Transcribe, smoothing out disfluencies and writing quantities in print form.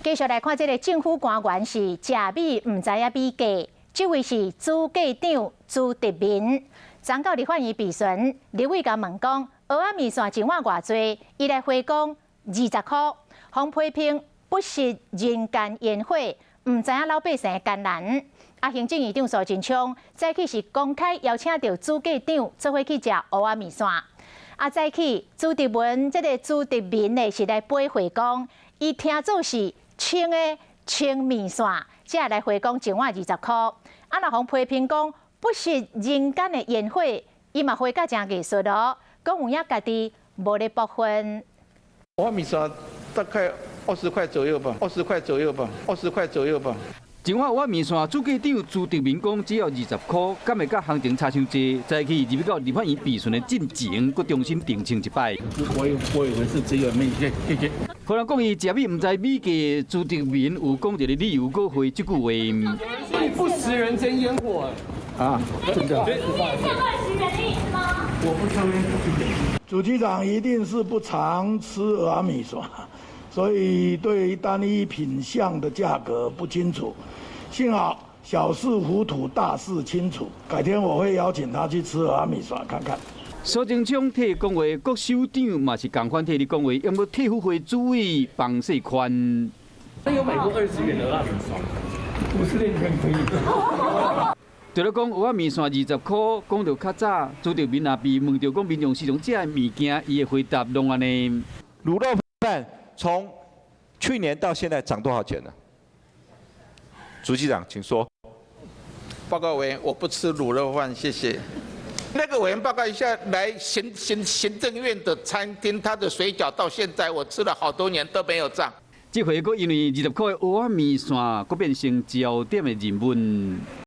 继续来看这个政府官员是食米唔知影米价，这位是主计长朱德民。昨到立法院备询，立委甲问讲，蚵仔面线一碗偌济？伊来回讲20块，互批评不食人间烟火，唔知影老百姓的艰难。行政院长苏贞昌早起是公开邀请到主计长做伙去食蚵仔面线。早起朱德文这个朱德民呢是来背回讲，伊听做是清的清面线，才来回讲一碗20块。若互批评讲不食人间的烟火，伊嘛回甲真艺术咯，讲有影家己无咧部分。蚵仔面线大概20块左右吧，20块左右吧，20块左右吧。一碗蚵仔面线，主计长朱德民讲只要20块，敢会甲行情差伤济？早起入去到立法院备询的进前，佮重新澄清一摆。我以为是只有面，谢谢。可能讲伊食米唔知米价，朱德民有讲一个理由，佮回这句话。不食人间烟火啊，真的。这段食人的意思吗？我不抽烟。主机长一定是不常吃蚵仔米线，所以对单一品项的价格不清楚。幸好小事糊涂，大事清楚。改天我会邀请他去吃蚵仔米线看看。苏贞昌替讲话，国首长嘛是同款替你讲话，有无替副会主委房世宽？他有买过20元的蚵仔面线，50年前可以。对了，讲蚵仔面线20块，讲到较早，朱德民也被问到讲民众市场这物件，伊的回答拢安尼。卤肉饭从去年到现在涨多少钱呢？主机长，请说。报告委员，我不吃卤肉饭，谢谢。那个委员报告一下，来行政院的餐厅，他的水饺到现在我吃了好多年都没有涨。这回佫因为20块的蚵仔面线，佫变成焦点的人物。